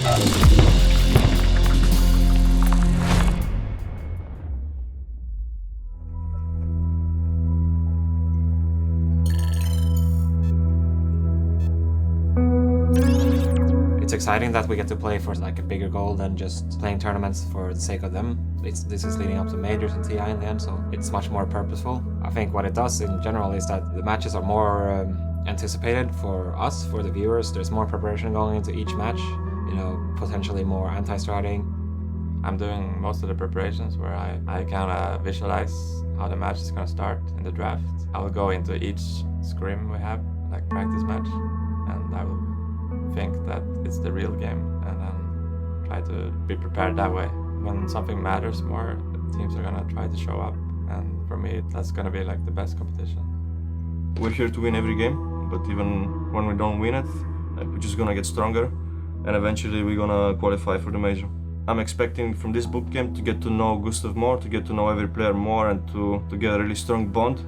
It's exciting that we get to play for like a bigger goal than just playing tournaments for the sake of them. This is leading up to majors and TI in the end, so it's much more purposeful. I think what it does in general is that the matches are more anticipated for us, for the viewers. There's more preparation going into each match, you know, potentially more anti-stratting. I'm doing most of the preparations where I kind of visualize how the match is going to start in the draft. I will go into each scrim we have, like practice match, and I will think that it's the real game and then try to be prepared that way. When something matters more, teams are gonna try to show up, and for me that's gonna be like the best competition. We're here to win every game, but even when we don't win it, we're just gonna get stronger and eventually we're gonna qualify for the major. I'm expecting from this bootcamp to get to know Gustav more, to get to know every player more, and to get a really strong bond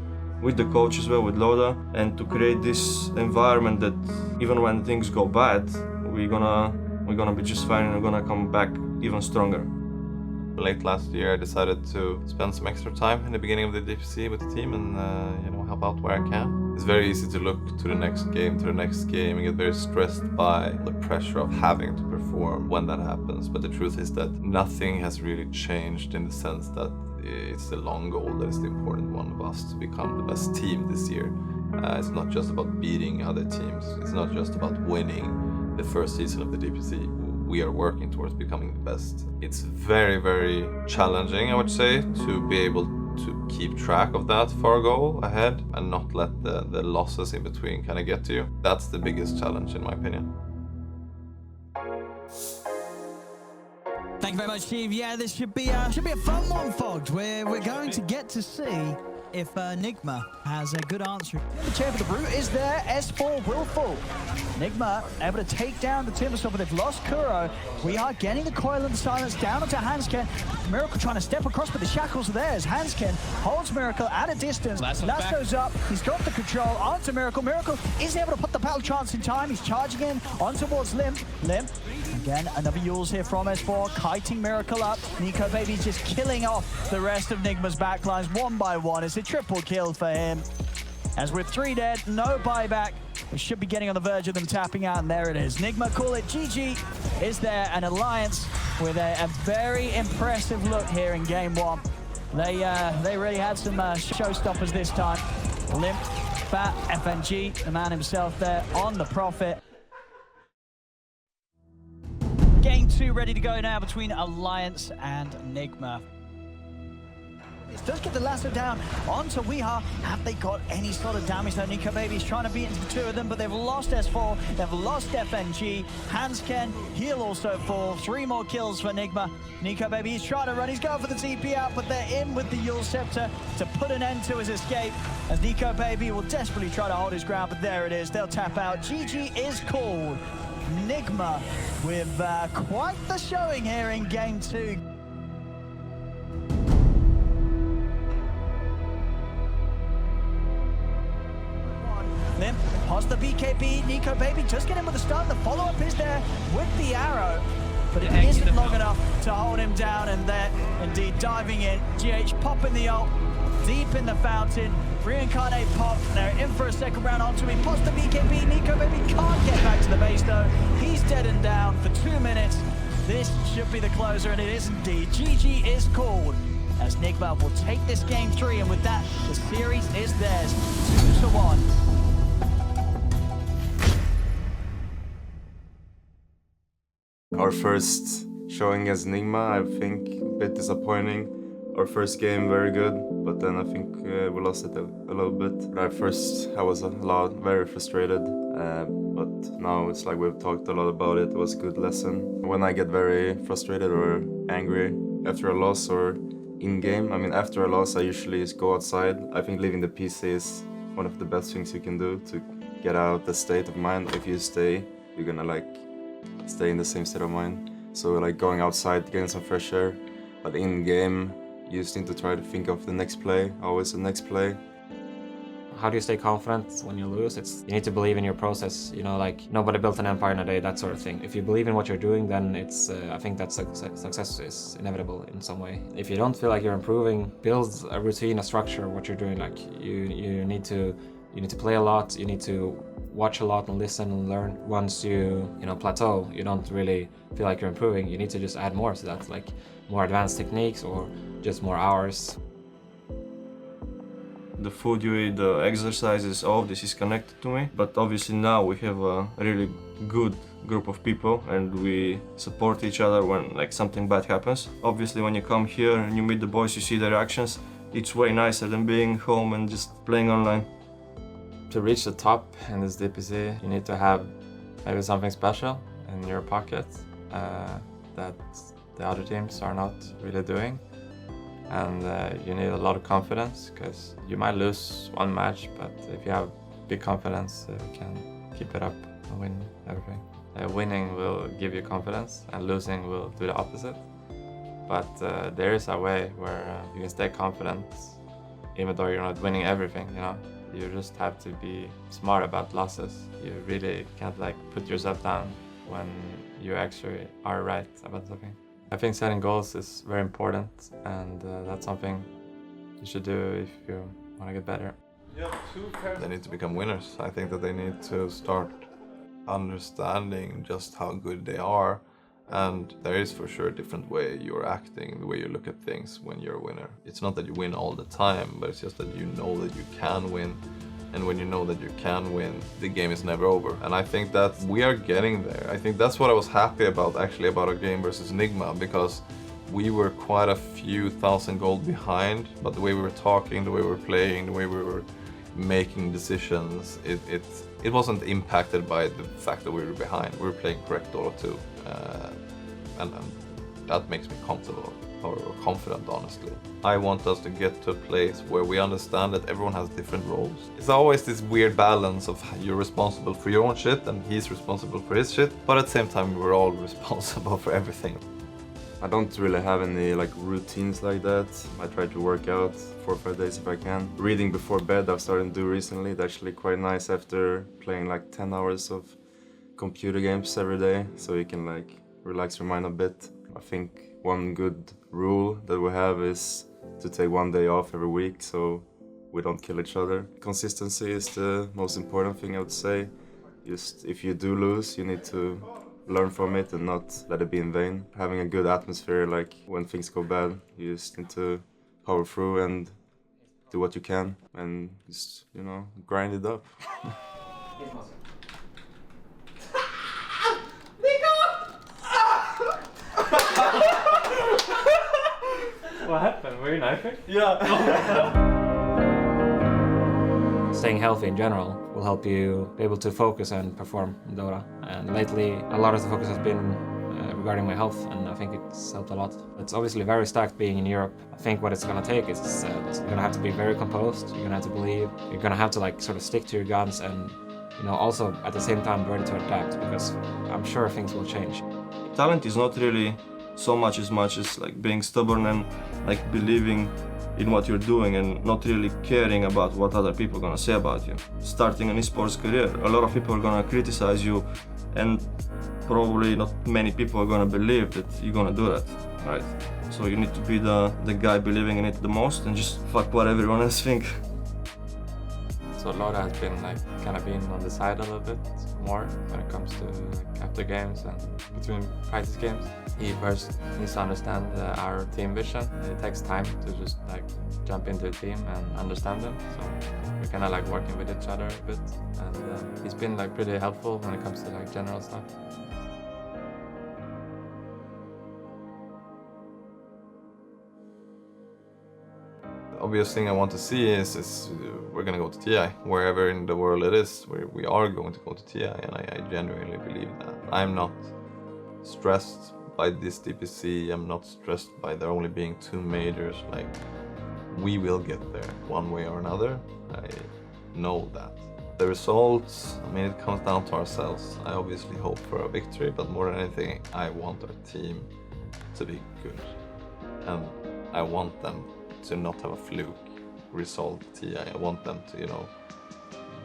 with the coach as well, with Loda, and to create this environment that even when things go bad, we're gonna be just fine and we're gonna come back even stronger. Late last year I decided to spend some extra time in the beginning of the DPC with the team and help out where I can. It's very easy to look to the next game, and get very stressed by the pressure of having to perform when that happens. But the truth is that nothing has really changed in the sense that it's the long goal that is the important one of us to become the best team this year. It's not just about beating other teams. It's not just about winning the first season of the DPC. We are working towards becoming the best. It's very, very challenging, I would say, to be able to keep track of that far goal ahead and not let the losses in between kind of get to you. That's the biggest challenge in my opinion. Thank you very much, Steve. Yeah, this should be a fun one, folks. We're going to get to see if Nigma has a good answer. The chair for the Brute is there. S4 will fall. Nigma able to take down the Timberstone, but they've lost Kuro. We are getting the coil and silence down onto Hansken. Miracle trying to step across, but the shackles are there as Hansken holds Miracle at a distance. Last goes up. He's got the control onto Miracle. Miracle is able to put the battle chance in time. He's charging in on towards Limp. Again, another Yules here from S4, kiting Miracle up. Nico Baby's just killing off the rest of Nigma's backlines one by one. It's a triple kill for him. As with 3 dead, no buyback. We should be getting on the verge of them tapping out, and there it is. Nigma call it GG is there, and Alliance with a very impressive look here in game 1. They really had some showstoppers this time. Limp, Fat, FNG, the man himself there on the Prophet. Game 2 ready to go now between Alliance and Nigma. It does get the lasso down onto Weeha. Have they got any sort of damage though? Nico Baby's trying to beat into the 2 of them, but they've lost S4, they've lost FNG. Hansken, he'll also fall. 3 more kills for Nigma. Nico Baby, he's trying to run, he's going for the TP out, but they're in with the Yule Scepter to put an end to his escape. As Nico Baby will desperately try to hold his ground, but there it is, they'll tap out. GG is called. Nigma with quite the showing here in game 2. Limp past the BKB, Nico Baby just get him with the stun. The follow-up is there with the arrow, but it isn't long enough to hold him down, and they're indeed diving in. GH popping the ult deep in the fountain. Reincarnate pop, they're in for a second round onto him. Past the BKB, Nico Baby can't get back to the base though. He's dead and down for 2 minutes. This should be the closer, and it is indeed. GG is called as Nigma will take this game 3, and with that, the series is theirs, 2-1. Our first showing as Nigma, I think, a bit disappointing. Our first game very good, but then I think we lost it a little bit. At first I was very frustrated, but now it's like we've talked a lot about it. It was a good lesson. When I get very frustrated or angry after a loss or in-game, I mean after a loss I usually just go outside. I think leaving the PC is one of the best things you can do to get out the state of mind. If you stay, you're gonna like stay in the same state of mind. So like going outside, getting some fresh air, but in-game, you just need to try to think of the next play, always the next play. how do you stay confident when you lose? It's you need to believe in your process. You know, like nobody built an empire in a day, that sort of thing. If you believe in what you're doing, then it's I think that success is inevitable in some way. If you don't feel like you're improving, build a routine, a structure, what you're doing. Like you need to play a lot. You need to watch a lot and listen and learn. Once you plateau, you don't really feel like you're improving. You need to just add more to that, like more advanced techniques or just more hours. The food you eat, the exercises, all of this is connected to me. But obviously now we have a really good group of people and we support each other when like something bad happens. Obviously when you come here and you meet the boys, you see their reactions. It's way nicer than being home and just playing online. To reach the top in this DPC, you need to have maybe something special in your pocket that the other teams are not really doing. And you need a lot of confidence, because you might lose one match, but if you have big confidence, you can keep it up and win everything. Winning will give you confidence, and losing will do the opposite. But there is a way where you can stay confident, even though you're not winning everything, you know? You just have to be smart about losses. You really can't like put yourself down when you actually are right about something. I think setting goals is very important, and that's something you should do if you want to get better. They need to become winners. I think that they need to start understanding just how good they are, and there is for sure a different way you're acting, the way you look at things when you're a winner. It's not that you win all the time, but it's just that you know that you can win. And when you know that you can win, the game is never over. And I think that we are getting there. I think that's what I was happy about actually about our game versus Enigma, because we were quite a few thousand gold behind, but the way we were talking, the way we were playing, the way we were making decisions, it wasn't impacted by the fact that we were behind. We were playing correct Dota 2, and that makes me comfortable or confident, honestly. I want us to get to a place where we understand that everyone has different roles. It's always this weird balance of you're responsible for your own shit and he's responsible for his shit, but at the same time we're all responsible for everything. I don't really have any like routines like that. I try to work out 4 or 5 days if I can. Reading before bed I've started to do recently. It's actually quite nice after playing like 10 hours of computer games every day, so you can like relax your mind a bit. I think one good rule that we have is to take 1 day off every week so we don't kill each other. Consistency is the most important thing, I would say. Just if you do lose, you need to learn from it and not let it be in vain. Having a good atmosphere, like when things go bad, you just need to power through and do what you can and just, you know, grind it up. What happened? Were you knifing? Yeah. Staying healthy in general will help you be able to focus and perform in Dota. And lately, a lot of the focus has been regarding my health, and I think it's helped a lot. It's obviously very stacked being in Europe. I think what it's gonna take is you're gonna have to be very composed. You're gonna have to believe. You're gonna have to like sort of stick to your guns, and you know, also at the same time ready to adapt, because I'm sure things will change. Talent is not really so much as like being stubborn and like believing in what you're doing and not really caring about what other people are gonna say about you. Starting an esports career, a lot of people are gonna criticize you, and probably not many people are gonna believe that you're gonna do that, right? So you need to be the guy believing in it the most and just fuck what everyone else think. So Laura has been like kind of been on the side a little bit more when it comes to like after games and between practice games. He first needs to understand our team vision. It takes time to just like jump into a team and understand them. So we're kind of like working with each other a bit, and he's been like pretty helpful when it comes to like general stuff. Obvious thing I want to see is we're gonna go to TI, wherever in the world it is, we are going to go to TI, and I genuinely believe that. I'm not stressed by this DPC, I'm not stressed by there only being 2 majors. Like, we will get there one way or another, I know that. The results, I mean, it comes down to ourselves. I obviously hope for a victory, but more than anything, I want our team to be good, and I want them to not have a fluke. result TI. I want them to, you know,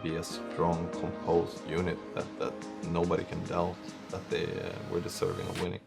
be a strong, composed unit that nobody can doubt that they were deserving of winning.